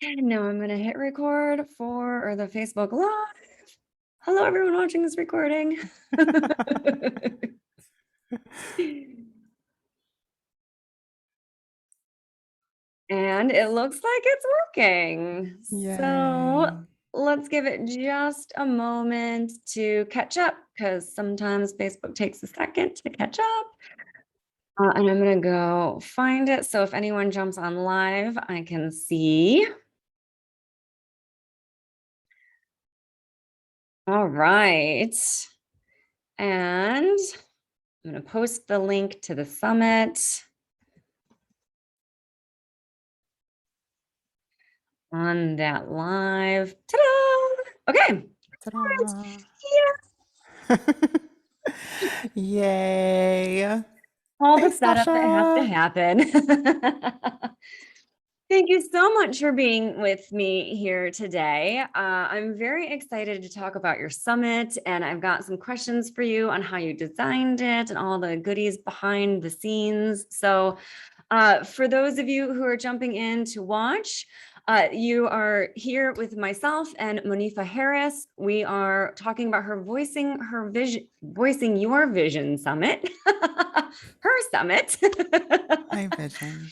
Now I'm going to hit record for the Facebook Live. Hello, everyone watching this recording. And it looks like it's working. So Yay. let's give it just a moment to catch up because sometimes Facebook takes a second to catch up. And I'm going to go find it. So if anyone jumps on live, I can see. All right. And I'm going to post the link to the summit on that live. Ta-da! Okay. Ta-da. Yeah. Yay. All the Hey, setup that has to Sasha. happen. Thank you so much for being with me here today. I'm very excited to talk about your summit, and I've got some questions for you on how you designed it and all the goodies behind the scenes. So for those of you who are jumping in to watch, you are here with myself and Monifa Harris. We are talking about her voicing your vision summit, her summit. My vision.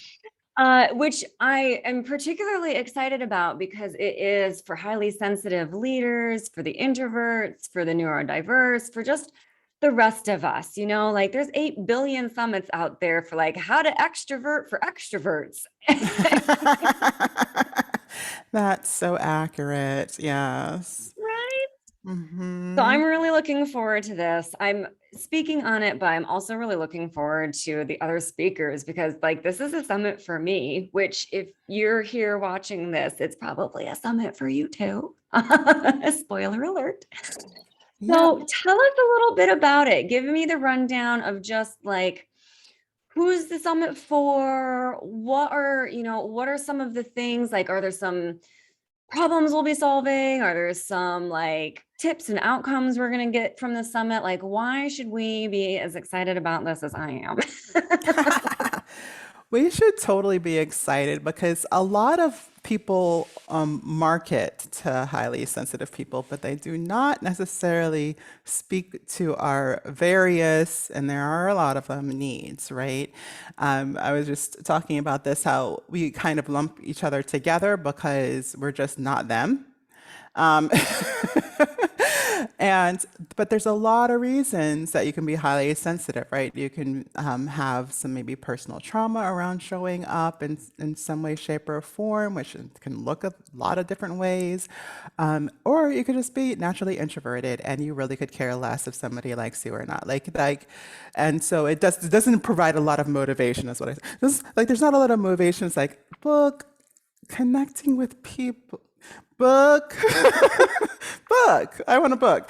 Which I am particularly excited about because it is for highly sensitive leaders, for the introverts, for the neurodiverse, for just the rest of us. Like there's 8 billion summits out there for like how to extrovert for extroverts. That's so accurate. Yes. Right? So Mm-hmm. I'm really looking forward to this. I'm speaking on it, but I'm also really looking forward to the other speakers because like this is a summit for me, which if you're here watching this, it's probably a summit for you too. Spoiler alert. Yeah. So tell us a little bit about it. Give me the rundown of just like who's the summit for? What are some of the things like, are there some problems we'll be solving? Are there some like tips and outcomes we're going to get from the summit? Like, why should we be as excited about this as I am? We should totally be excited because a lot of people market to highly sensitive people, but they do not necessarily speak to our various, and there are a lot of them, needs, right? I was just talking about this, how we kind of lump each other together because we're just not them. Um, and but there's a lot of reasons that you can be highly sensitive, right? You can have some maybe personal trauma around showing up in some way, shape, or form, which can look a lot of different ways. Or you could just be naturally introverted, and you really could care less if somebody likes you or not. And so it doesn't provide a lot of motivation, is what I say. There's not a lot of motivation. It's like book connecting with people. Book. Book. I want a book.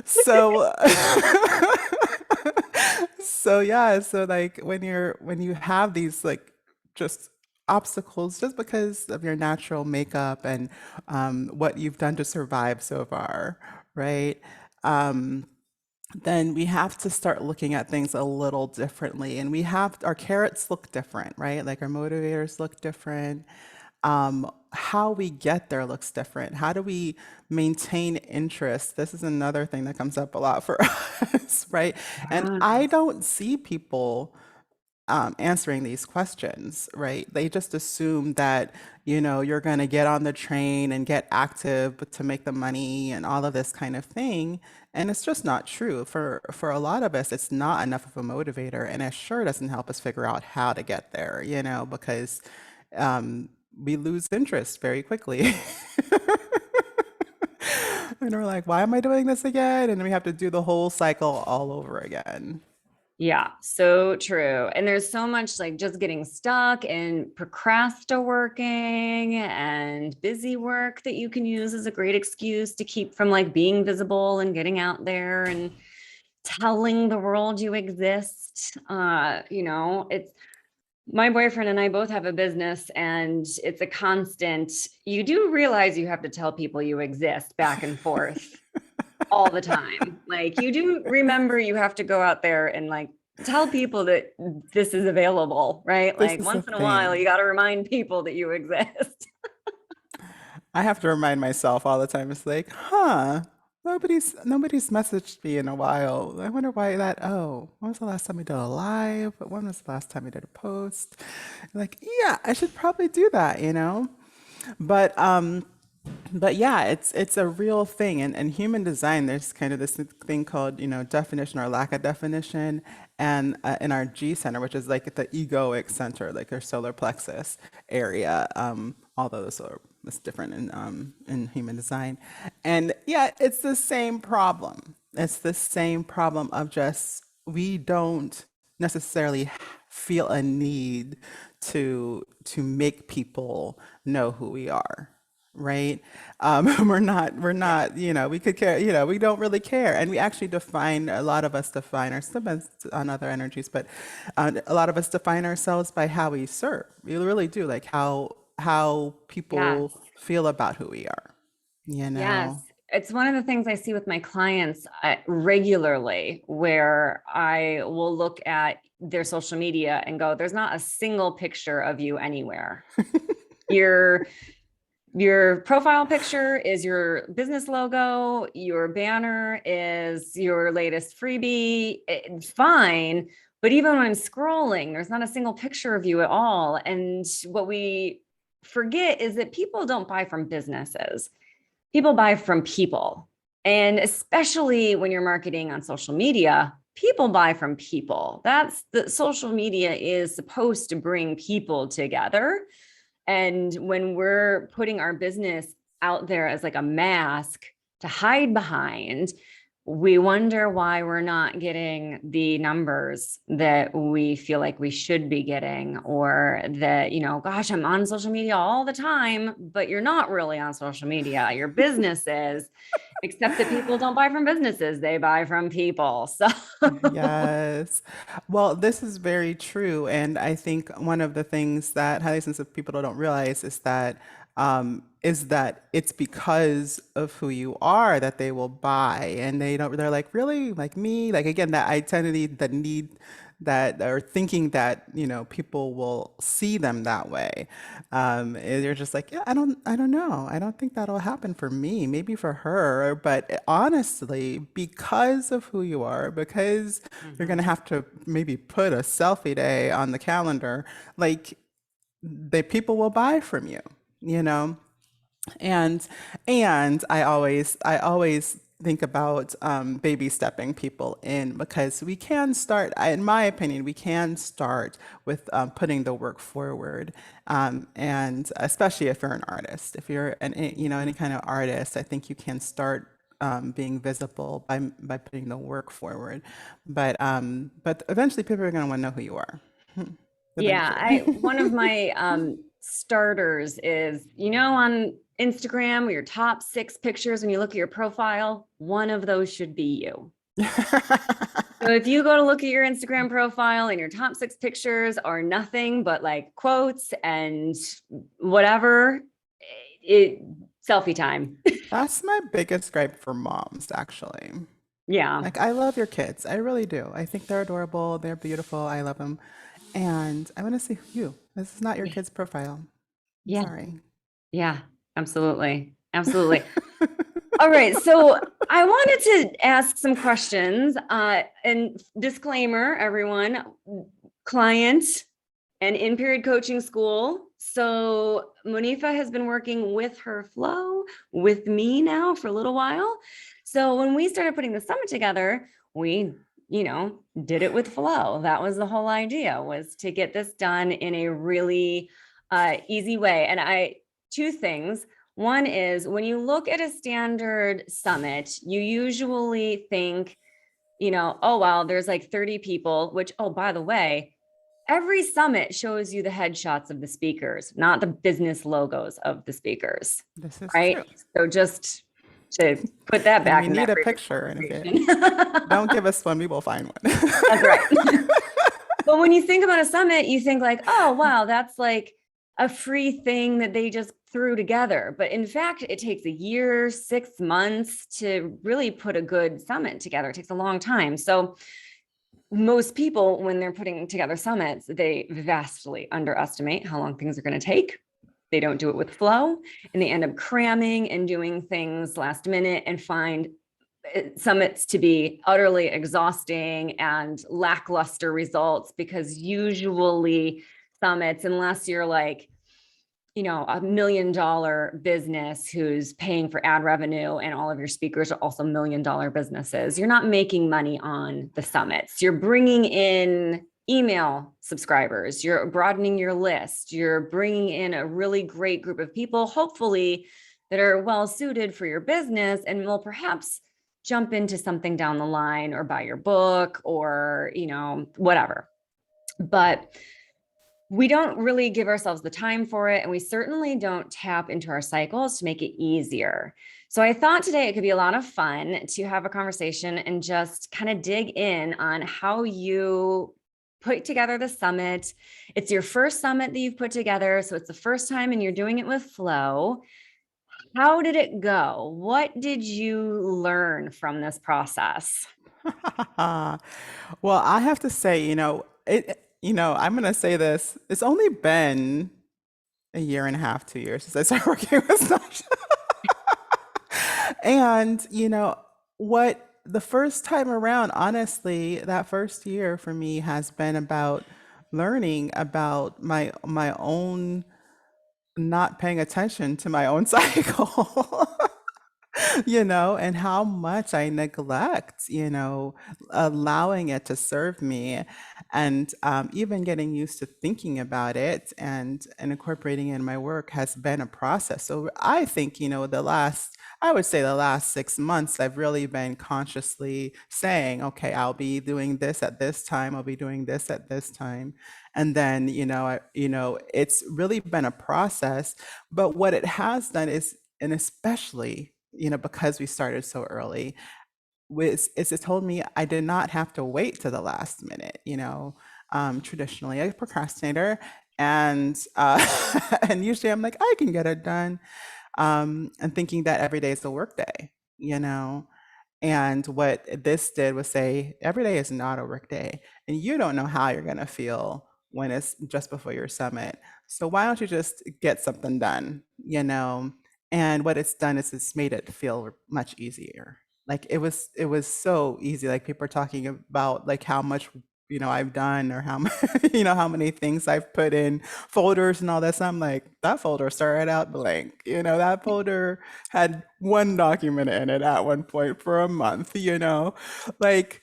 So so yeah, so like when you have these like just obstacles just because of your natural makeup and what you've done to survive so far, right? Um, then we have to start looking at things a little differently. And we have our carrots look different, right? Like our motivators look different. How we get there looks different. How do we maintain interest? This is another thing that comes up a lot for us, right? And I don't see people answering these questions, right? They just assume that, you're going to get on the train and get active to make the money and all of this kind of thing. And it's just not true. For a lot of us, it's not enough of a motivator. And it sure doesn't help us figure out how to get there, because we lose interest very quickly. And we're like, why am I doing this again? And then we have to do the whole cycle all over again. Yeah, so true. And there's so much like just getting stuck and working and busy work that you can use as a great excuse to keep from like being visible and getting out there and telling the world you exist. It's my boyfriend and I both have a business and it's a constant. You do realize you have to tell people you exist back and forth all the time. Like you do remember you have to go out there and like tell people that this is available, right? This Like is the once in a while, you thing. got to remind people that you exist. I have to remind myself all the time. It's like, huh, nobody's messaged me in a while. I wonder why that. Oh, when was the last time we did a live? When was the last time we did a post? Like, yeah, I should probably do that, you know? But but yeah, it's a real thing. And human design, there's kind of this thing called, definition or lack of definition. And in our G center, which is like the egoic center, like our solar plexus area, although it's different in human design. And yeah, it's the same problem. It's the same problem of just we don't necessarily feel a need to make people know who we are, right? We're not, we could care, we don't really care. And we actually define, a lot of us define our depends on other energies, but a lot of us define ourselves by how we serve. We really do, like how people Yes. feel about who we are, you Yes. know? It's one of the things I see with my clients regularly, where I will look at their social media and go, there's not a single picture of you anywhere. Your your profile picture is your business logo, your banner is your latest freebie. It's fine. But even when I'm scrolling, there's not a single picture of you at all. And what we forget is that people don't buy from businesses, people buy from people. And especially when you're marketing on social media, people buy from people. That's the social media is supposed to bring people together. And when we're putting our business out there as like a mask to hide behind, we wonder why we're not getting the numbers that we feel like we should be getting, or that, gosh, I'm on social media all the time, but you're not really on social media. Your business is, except that people don't buy from businesses, they buy from people. So, Yes. Well, this is very true. And I think one of the things that highly sensitive people don't realize is that it's because of who you are that they will buy. And they're like, really? Like me? Like again, that identity, that need that or thinking that, people will see them that way. And you're just like, yeah, I don't know. I don't think that'll happen for me, maybe for her. But honestly, because of who you are, because you're mhm. gonna have to maybe put a selfie day on the calendar, like the people will buy from you, you know? And I always think about baby stepping people in, because we can start, in my opinion, we can start with putting the work forward, and especially if you're an artist, if you're any kind of artist, I think you can start being visible by putting the work forward. But eventually, people are going to want to know who you are. Yeah, Eventually. one of my starters is, on Instagram, your top 6 pictures, when you look at your profile, one of those should be you. So if you go to look at your Instagram profile and your top 6 pictures are nothing but like quotes and whatever, it selfie time. That's my biggest gripe for moms, actually. Yeah. Like, I love your kids. I really do. I think they're adorable. They're beautiful. I love them. And I want to see you. This is not your kid's profile. I'm Yeah. sorry. Yeah. Absolutely. Absolutely. All right. So I wanted to ask some questions. And disclaimer, everyone, client and in period coaching school. So Monifa has been working with her flow with me now for a little while. So when we started putting the summit together, we, did it with flow. That was the whole idea, was to get this done in a really easy way. And two things. One is, when you look at a standard summit, you usually think, oh, well, there's like 30 people, which, oh, by the way, every summit shows you the headshots of the speakers, not the business logos of the speakers, This is right? true. So just to put that And back we in need that a previous picture. And if you conversation. don't give us one, we will find one. That's right. But when you think about a summit, you think like, oh, wow, that's like a free thing that they just threw together. But in fact, it takes a year, 6 months to really put a good summit together. It takes a long time. So most people, when they're putting together summits, they vastly underestimate how long things are going to take. they don't do it with flow, and they end up cramming and doing things last minute and find summits to be utterly exhausting and lackluster results, because usually summits, unless you're like, $1 million business who's paying for ad revenue and all of your speakers are also $1 million businesses, you're not making money on the summits. You're bringing in email subscribers, you're broadening your list, you're bringing in a really great group of people, hopefully that are well suited for your business and will perhaps jump into something down the line or buy your book or, whatever. But we don't really give ourselves the time for it. And we certainly don't tap into our cycles to make it easier. So I thought today it could be a lot of fun to have a conversation and just kind of dig in on how you put together the summit. It's your first summit that you've put together. So it's the first time and you're doing it with flow. How did it go? What did you learn from this process? Well, I have to say, I'm going to say this. It's only been a year and a half, 2 years since I started working with Sasha. And, what the first time around, honestly, that first year for me has been about learning about my own not paying attention to my own cycle. And how much I neglect, allowing it to serve me, and even getting used to thinking about it and incorporating it in my work has been a process. So I think, I would say the last 6 months, I've really been consciously saying, okay, I'll be doing this at this time, I'll be doing this at this time. And then, it's really been a process. But what it has done is, and especially, because we started so early, is it told me I did not have to wait to the last minute. Traditionally, I'm a procrastinator, and and usually I'm like, I can get it done, and thinking that every day is a work day. And what this did was say, every day is not a work day, and you don't know how you're going to feel when it's just before your summit. So why don't you just get something done, And what it's done is it's made it feel much easier. Like it was so easy. Like people are talking about like how much, I've done, or how how many things I've put in folders and all that. So I'm like, that folder started out blank. That folder had one document in it at one point for a month, like,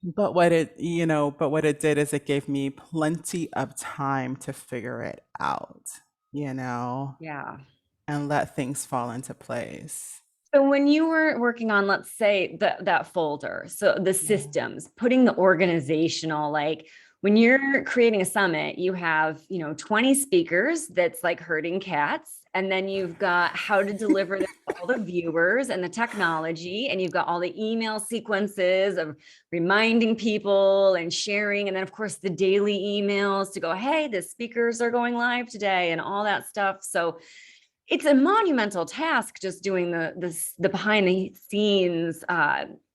but what it did is it gave me plenty of time to figure it out, you know, Yeah. and let things fall into place. So when you were working on, let's say that folder, so the Yeah. systems, putting the organizational, like when you're creating a summit, you have, 20 speakers that's like herding cats. And then you've got how to deliver this to all the viewers and the technology. And you've got all the email sequences of reminding people and sharing. And then of course the daily emails to go, hey, the speakers are going live today and all that stuff. So it's a monumental task just doing the behind the scenes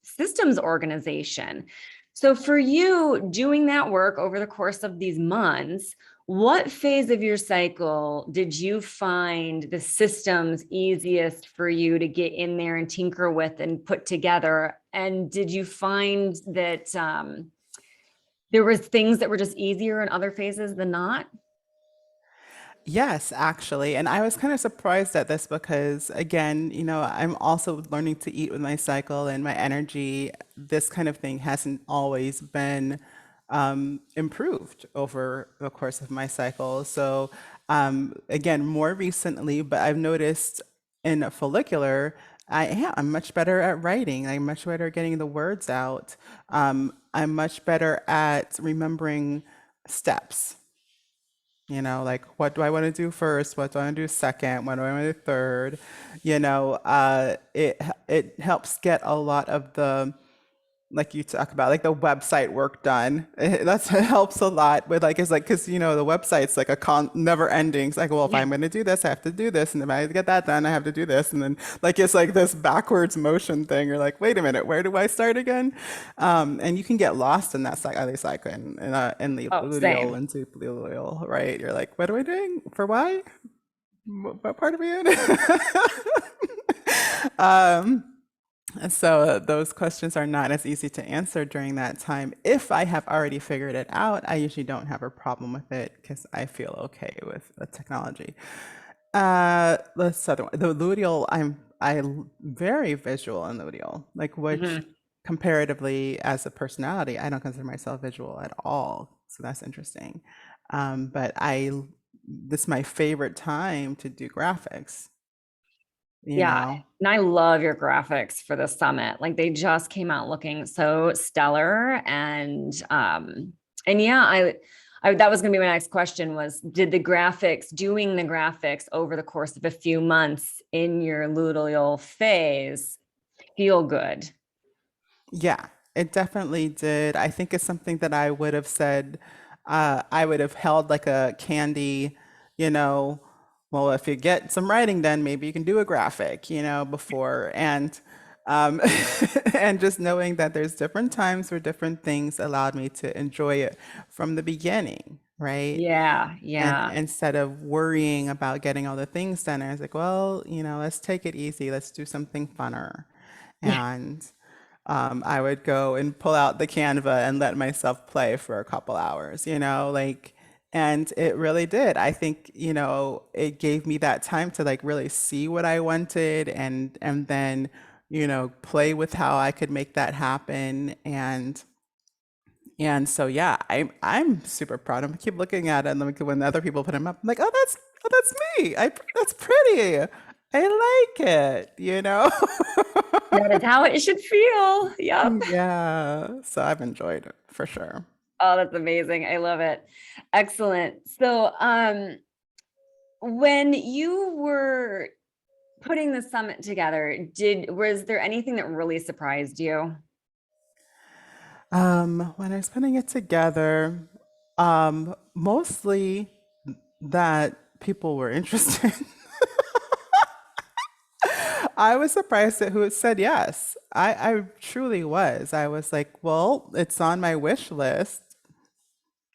systems organization. So for you doing that work over the course of these months, what phase of your cycle did you find the systems easiest for you to get in there and tinker with and put together? And did you find that there were things that were just easier in other phases than not? Yes, actually. And I was kind of surprised at this because, again, I'm also learning to eat with my cycle and my energy. This kind of thing hasn't always been improved over the course of my cycle. So, again, more recently, but I've noticed in a follicular, I'm much better at writing. I'm much better at getting the words out. I'm much better at remembering steps. Like, what do I want to do first? What do I want to do second? What do I want to do third? It helps get a lot of the, like you talk about, like the website work done. It helps a lot with like, it's like, because the website's like a never ending. It's like, well, if Yeah. I'm going to do this, I have to do this, and if I get that done, I have to do this, and then like it's like this backwards motion thing. You're like, wait a minute, where do I start again? And you can get lost in that cycle, at least like in the Oh, luteal same. and supraluteal, right? You're like, what am I doing for why? What part of it? um, so those questions are not as easy to answer during that time. If I have already figured it out, I usually don't have a problem with it because I feel okay with the technology. Let's other one. The luteal, very visual in luteal, like which Mhm. comparatively as a personality, I don't consider myself visual at all. So that's interesting. But this is my favorite time to do graphics, you Yeah. know? And I love your graphics for the summit. Like they just came out looking so stellar. And yeah, I that was gonna be my next question was did the graphics, doing the graphics over the course of a few months in your luteal phase feel good? Yeah, it definitely did. I think it's something that I would have said, I would have held like a candy, you know, well, if you get some writing done, maybe you can do a graphic, before. And and just knowing that there's different times where different things allowed me to enjoy it from the beginning, right? Yeah, And yeah. instead of worrying about getting all the things done, I was like, well, let's take it easy. Let's do something funner. Yeah. And I would go and pull out the Canva and let myself play for a couple hours, and it really did. I think, it gave me that time to like really see what I wanted and then, play with how I could make that happen. And so yeah, I'm super proud. I keep looking at it and like when other people put them up, I'm like, oh that's me. That's pretty. I like it. That is how it should feel. Yep. Yeah, so I've enjoyed it for sure. Oh, that's amazing. I love it. Excellent. So, when you were putting the summit together, was there anything that really surprised you? When I was putting it together, mostly that people were interested. I was surprised at who said yes. I truly was. I was like, well, it's on my wish list,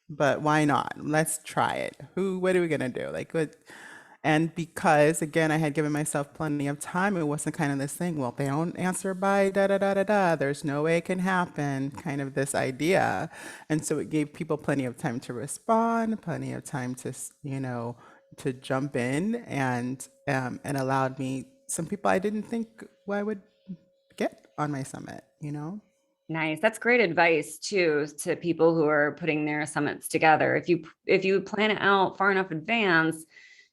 but why not? Let's try it. What are we gonna do? Like, what? And because again, I had given myself plenty of time, it wasn't kind of this thing. Well, if they don't answer by da da da da da, there's no way it can happen. Kind of this idea, and so it gave people plenty of time to respond, plenty of time to to jump in, and allowed me some people I didn't think I would get on my summit. Nice. That's great advice too to people who are putting their summits together. If you plan it out far enough advance,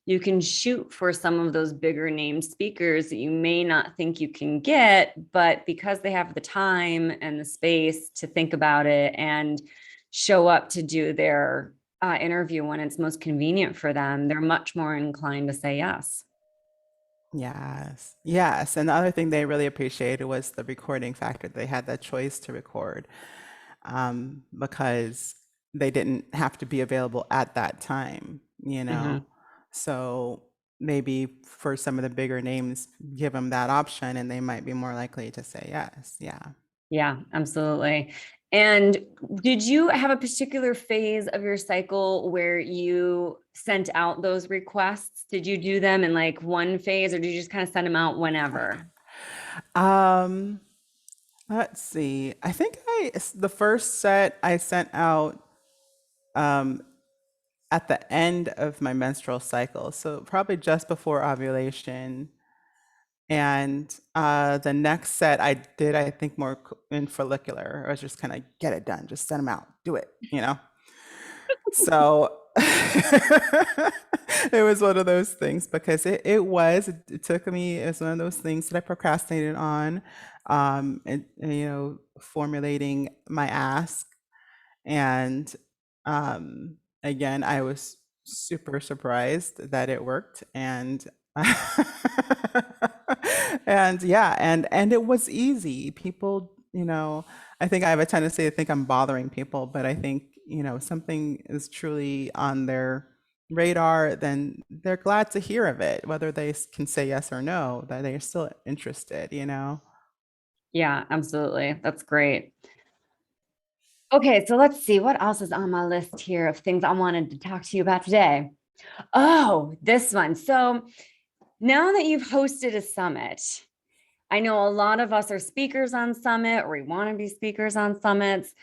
you can shoot for some of those bigger name speakers that you may not think you can get, but because they have the time and the space to think about it and show up to do their interview when it's most convenient for them, they're much more inclined to say yes. Yes, yes. And the other thing they really appreciated was the recording factor. They had that choice to record, because they didn't have to be available at that time. Mhm. So maybe for some of the bigger names, give them that option and they might be more likely to say yes. Yeah. Yeah, absolutely. And did you have a particular phase of your cycle where you sent out those requests? Did you do them in like one phase or did you just kind of send them out whenever? Um, let's see. I think the first set I sent out um, at the end of my menstrual cycle, so probably just before ovulation. And the next set I did, I think, more in follicular. I was just kind of get it done, just send them out, do it. So it was one of those things because it took me, it was one of those things that I procrastinated on, and formulating my ask. And again, I was super surprised that it worked, and and yeah, and it was easy. People, I think I have a tendency to think I'm bothering people, but I think something is truly on their radar, then they're glad to hear of it, whether they can say yes or no, that they're still interested. Yeah, absolutely. That's great. Okay, so let's see what else is on my list here of things I wanted to talk to you about today. Oh, this one. So now that you've hosted a summit, I know a lot of us are speakers on summit or we want to be speakers on summits.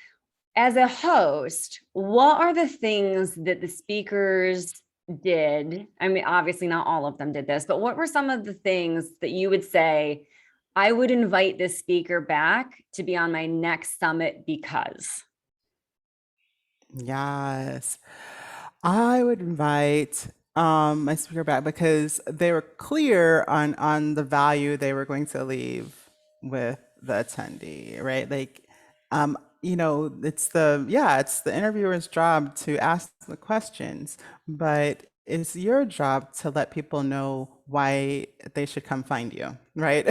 As a host, what are the things that the speakers did? I mean, obviously not all of them did this, but what were some of the things that you would say, I would invite this speaker back to be on my next summit because? Yes. I would invite my speaker back because they were clear on the value they were going to leave with the attendee, right? Like, it's the interviewer's job to ask the questions, but it's your job to let people know why they should come find you, right?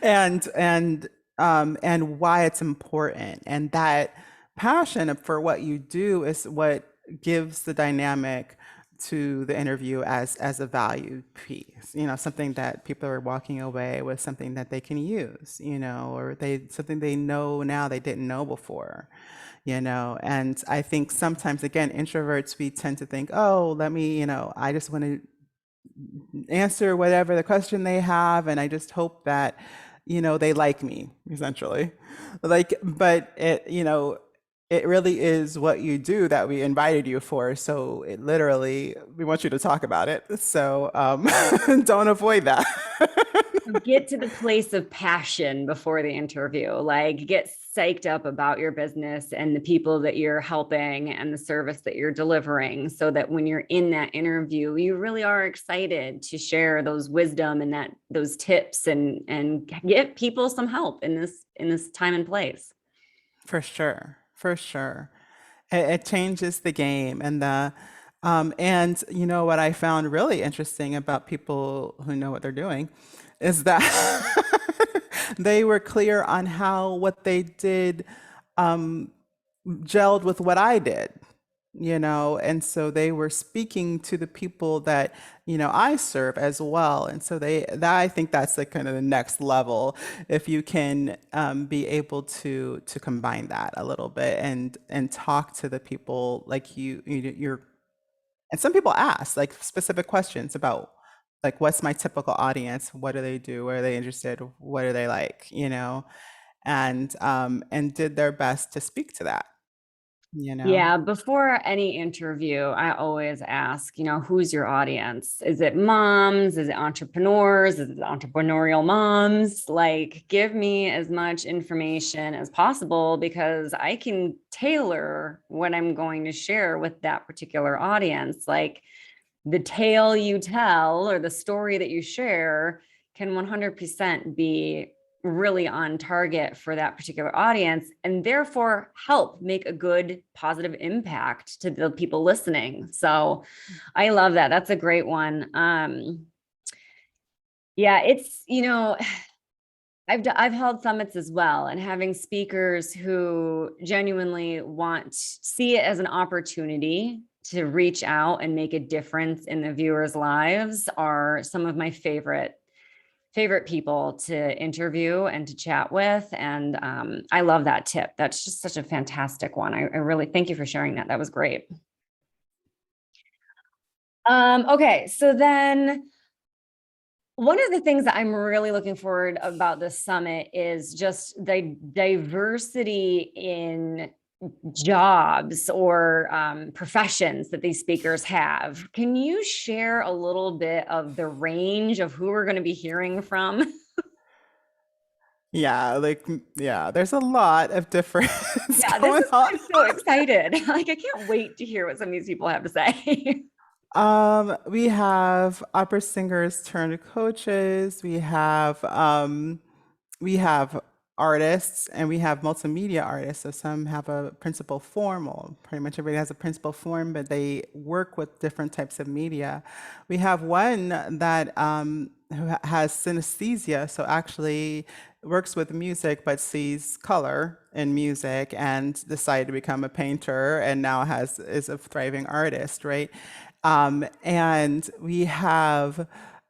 And why it's important, and that passion for what you do is what gives the dynamic to the interview as a value piece, something that people are walking away with, something that they can use, or they something they know now they didn't know before. And I think sometimes, again, introverts, we tend to think, oh, let me, I just want to answer whatever the question they have, and I just hope that they like me, essentially. But it really is what you do that we invited you for, so it literally, we want you to talk about it, so don't avoid that. Get to the place of passion before the interview, like get psyched up about your business and the people that you're helping and the service that you're delivering, so that when you're in that interview, you really are excited to share those wisdom and those tips and get people some help in this time and place. For sure, for sure. It changes the game, and what I found really interesting about people who know what they're doing is that they were clear on how what they did gelled with what I did, and so they were speaking to the people that, I serve as well. And so I think that's like kind of the next level, if you can be able to combine that a little bit and talk to the people like you're, and some people ask like specific questions about like, what's my typical audience? What do they do? Where are they interested? What do they like? And did their best to speak to that, you know? Yeah, before any interview, I always ask, who's your audience? Is it moms? Is it entrepreneurs? Is it entrepreneurial moms? Like, give me as much information as possible because I can tailor what I'm going to share with that particular audience. Like, the tale you tell or the story that you share can 100% be really on target for that particular audience and therefore help make a good positive impact to the people listening. So I love that. That's a great one. Yeah, it's, I've held summits as well, and having speakers who genuinely see it as an opportunity to reach out and make a difference in the viewers' lives are some of my favorite people to interview and to chat with. And I love that tip. That's just such a fantastic one. I really thank you for sharing that. That was great. Okay, so then one of the things that I'm really looking forward about this summit is just the diversity in jobs or professions that these speakers have. Can you share a little bit of the range of who we're going to be hearing from? Yeah, there's a lot of difference Yeah, this going is why on. I'm so excited. Like, I can't wait to hear what some of these people have to say. We have opera singers turned coaches. We have artists, and we have multimedia artists. So some have a principal form, or pretty much everybody has a principal form, but they work with different types of media. We have one that has synesthesia, so actually works with music but sees color in music and decided to become a painter and now is a thriving artist, right? And we have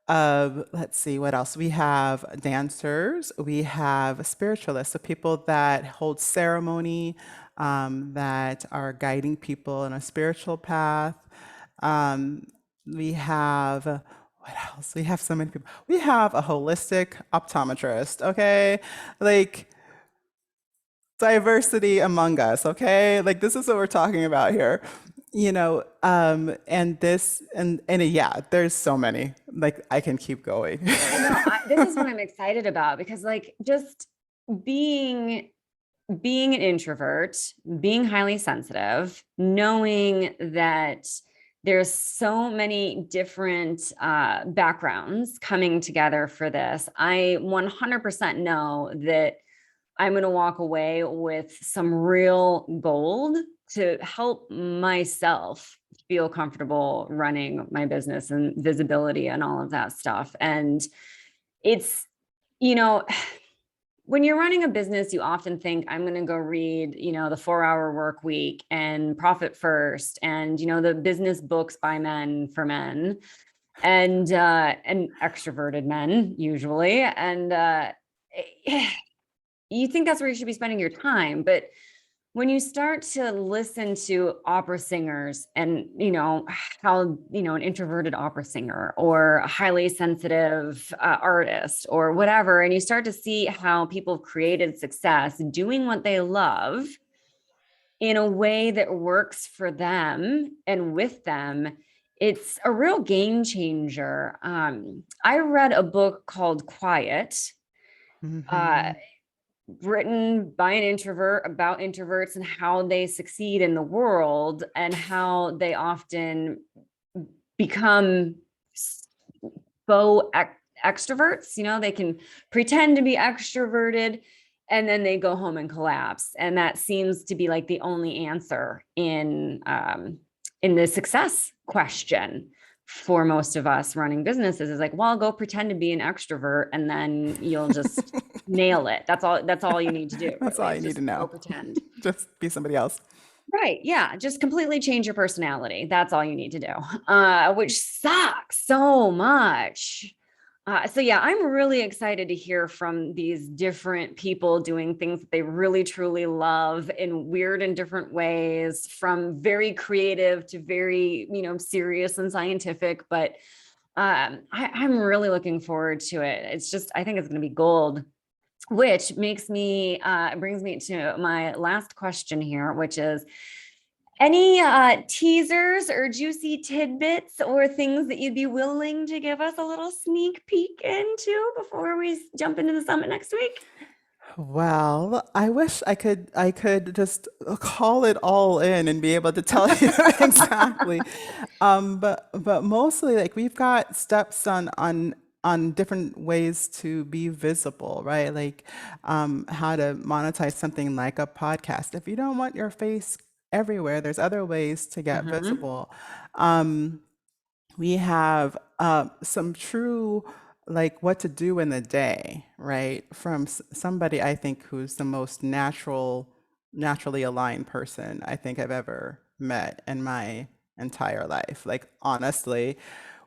let's see what else. We have dancers, we have spiritualists, so people that hold ceremony, that are guiding people in a spiritual path. Um, we have what else? We have so many people. We have a holistic optometrist, okay? Like diversity among us, okay? Like this is what we're talking about here. And this and yeah, there's so many. Like I can keep going. I know. This is what I'm excited about because like just being being an introvert, being highly sensitive, knowing that there's so many different backgrounds coming together for this, I 100% know that I'm going to walk away with some real gold to help myself feel comfortable running my business and visibility and all of that stuff. And it's, you know, when you're running a business, you often think I'm going to go read, the 4-hour work week and profit first and, the business books by men for men and extroverted men usually. And you think that's where you should be spending your time. But when you start to listen to opera singers and, how, an introverted opera singer or a highly sensitive artist or whatever, and you start to see how people created success doing what they love in a way that works for them and with them, it's a real game changer. I read a book called Quiet. Uh, Hmm. written by an introvert about introverts and how they succeed in the world and how they often become faux extroverts. They can pretend to be extroverted and then they go home and collapse. And that seems to be like the only answer in the success question for most of us running businesses is like, well, go pretend to be an extrovert and then you'll just nail it. That's all you need to do, That's all really. you need Just to go know. pretend. Just be somebody else. Right. Yeah. Just completely change your personality. That's all you need to do, which sucks so much. So yeah, I'm really excited to hear from these different people doing things that they really truly love in weird and different ways, from very creative to very, serious and scientific. But I'm really looking forward to it. I think it's going to be gold, which brings me to my last question here, which is any teasers or juicy tidbits or things that you'd be willing to give us a little sneak peek into before we jump into the summit next week? Well, I wish I could just call it all in and be able to tell you exactly. But mostly like we've got steps on different ways to be visible, right? Like how to monetize something like a podcast. If you don't want your face everywhere, there's other ways to get Mhm. visible. We have some true like what to do in the day, right? From somebody I think who's the most naturally aligned person I think I've ever met in my entire life. Like honestly,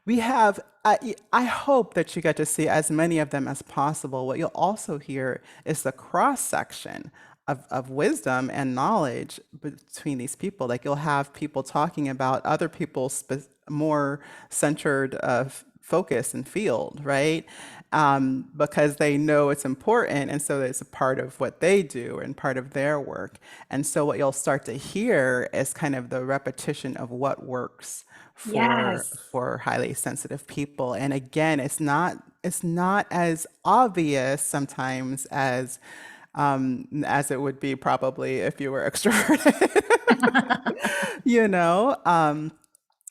we have I hope that you get to see as many of them as possible. What you'll also hear is the cross section of wisdom and knowledge between these people. Like you'll have people talking about other people's more centered focus and field, right? Because they know it's important, and so it's a part of what they do and part of their work. And so what you'll start to hear is kind of the repetition of what works Yes. for highly sensitive people. And again, it's not as obvious sometimes as it would be probably if you were extroverted. you know, um,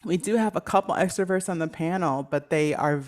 we do have a couple extroverts on the panel, but they are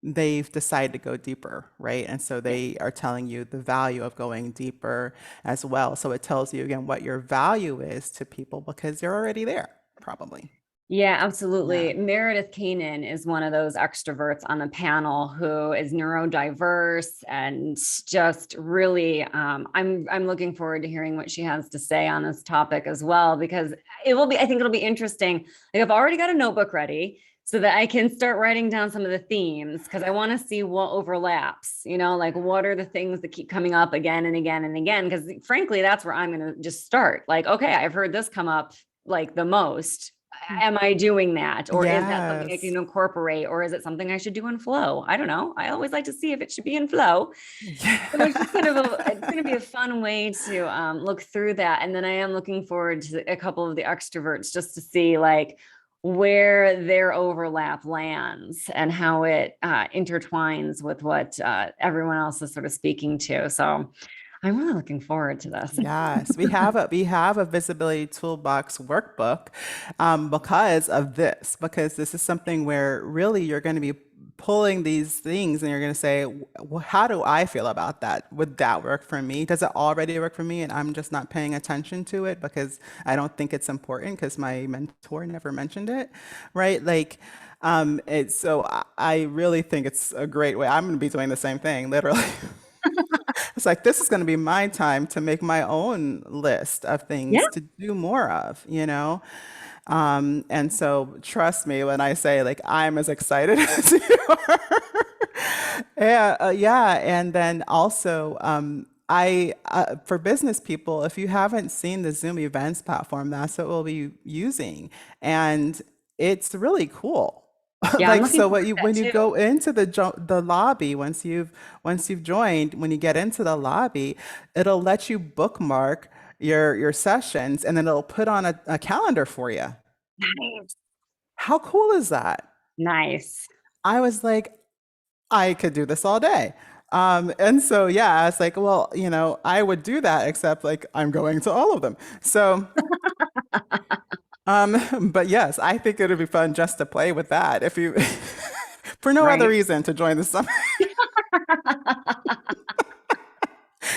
they've decided to go deeper, right? And so Yeah. they are telling you the value of going deeper as well. So it tells you again what your value is to people because you're already there, probably. Yeah, Yeah. absolutely. Meredith Kanan is one of those extroverts on the panel who is neurodiverse and just really I'm looking forward to hearing what she has to say on this topic as well, because I think it'll be interesting. Like I've already got a notebook ready so that I can start writing down some of the themes because I want to see what overlaps, like what are the things that keep coming up again and again and again, because frankly, that's where I'm going to just start. Like, okay, I've heard this come up like the most. am I doing that? Or is that something I Yes. can incorporate? Or is it something I should do in flow? I don't know. I always like to see if it should be in flow. So it's just kind of it's going to be a fun way to look through that. And then I am looking forward to a couple of the extroverts just to see like where their overlap lands and how it intertwines with what everyone else is sort of speaking to. So I'm really looking forward to this. Yes, we have a visibility toolbox workbook because this is something where really you're going to be pulling these things and you're going to say, how do I feel about that? Would that work for me? Does it already work for me? And I'm just not paying attention to it because I don't think it's important because my mentor never mentioned it, right? Like, so I really think it's a great way. I'm going to be doing the same thing, literally. It's like this is going to be my time to make my own list of things Yeah, to do more of, you know? And so trust me when I say like I'm as excited as you are. Yeah, yeah. And then also, I for business people, if you haven't seen the Zoom events platform, that's what we'll be using, and it's really cool. yeah, I'm Like looking so, forward what to you that when you too. go into the lobby once you've joined, when you get into the lobby, it'll let you bookmark your sessions, and then it'll put on a calendar for you. Nice. How cool is that? Nice. I was like, I could do this all day. And so, yeah, I was like, well, I would do that, except like I'm going to all of them. So, but yes, I think it would be fun just to play with that if you, for no other Right. reason to join the summit,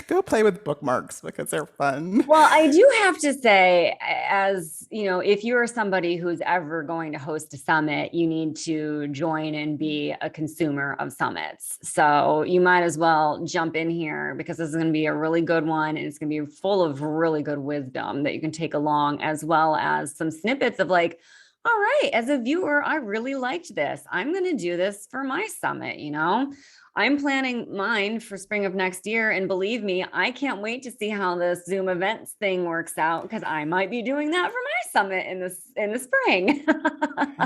go play with bookmarks because they're fun. Well, I do have to say, as you know, if you're somebody who's ever going to host a summit, you need to join and be a consumer of summits. So you might as well jump in here because this is going to be a really good one. And it's going to be full of really good wisdom that you can take along, as well as some snippets of like, all right, as a viewer, I really liked this. I'm going to do this for my summit, you know? I'm planning mine for spring of next year. And believe me, I can't wait to see how this Zoom events thing works out because I might be doing that for my summit in the spring.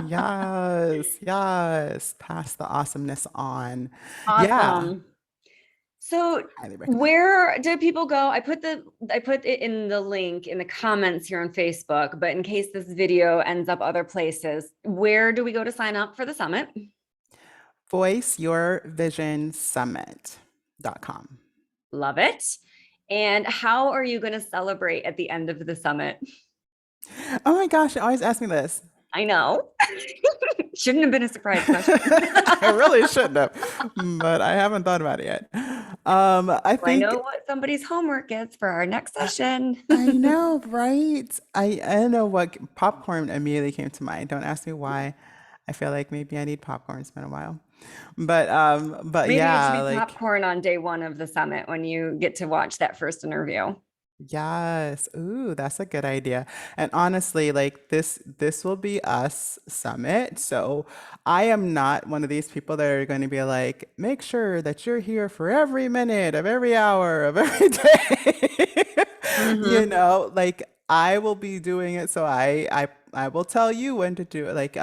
Yes, yes. Pass the awesomeness on. Yeah, Awesome. So highly recommend. where do people go? I put it in the link in the comments here on Facebook, but in case this video ends up other places, where do we go to sign up for the summit? VoiceYourVisionSummit.com. Love it. And how are you going to celebrate at the end of the summit? Oh my gosh, you always ask me this. I know. Shouldn't have been a surprise question. I really shouldn't have, but I haven't thought about it yet. I I think know what somebody's homework is for our next session. I know, right? I know what popcorn immediately came to mind. Don't ask me why. I feel like maybe I need popcorn. It's been a while, but Maybe it should yeah, be like popcorn on day one of the summit when you get to watch that first interview. yes. Ooh, that's a good idea. And honestly, like this will be us summit. So I am not one of these people that are going to be like, make sure that you're here for every minute of every hour of every day. Mm-hmm. Like I will be doing it. So I will tell you when to do it. Like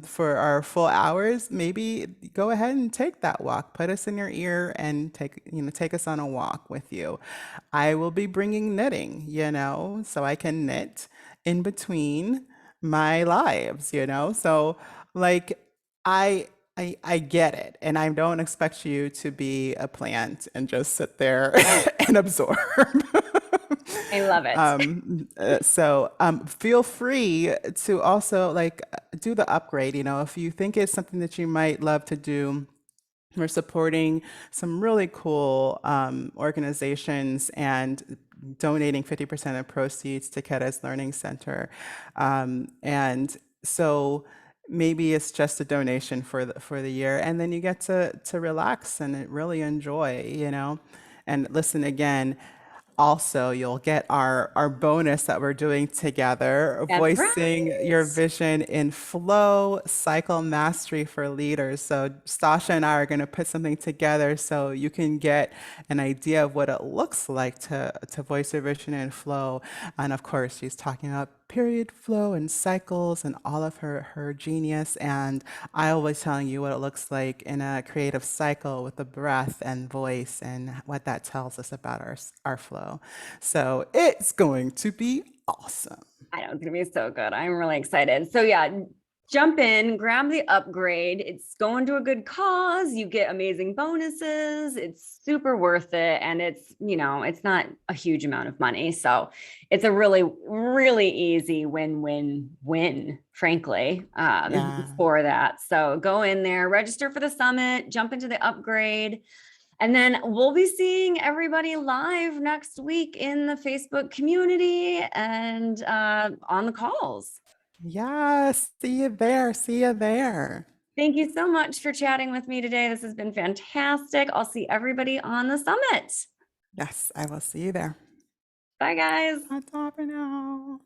for our full hours, maybe go ahead and take that walk. Put us in your ear and take us on a walk with you. I will be bringing knitting, so I can knit in between my lives, So like I I get it, and I don't expect you to be a plant and just sit there and absorb. I love it. Feel free to also like do the upgrade. If you think it's something that you might love to do, we're supporting some really cool organizations and donating 50% of proceeds to Keta's Learning Center. And so maybe it's just a donation for the year, and then you get to relax and really enjoy. And listen again. Also, you'll get our bonus that we're doing together, That's voicing your right. vision in flow, cycle mastery for leaders. So Stasha and I are going to put something together so you can get an idea of what it looks like to voice your vision in flow. And of course, she's talking about period flow and cycles and all of her genius. And I always telling you what it looks like in a creative cycle with the breath and voice and what that tells us about our flow. So it's going to be awesome. I know it's gonna be so good. I'm really excited. So yeah, jump in, grab the upgrade. It's going to a good cause. You get amazing bonuses. It's super worth it. And it's, it's not a huge amount of money. So it's a really, really easy win-win-win, frankly, Yeah. for that. So go in there, register for the summit, jump into the upgrade. And then we'll be seeing everybody live next week in the Facebook community and on the calls. Yes. See you there. See you there. Thank you so much for chatting with me today. This has been fantastic. I'll see everybody on the summit. Yes, I will see you there. Bye, guys. That's all for now.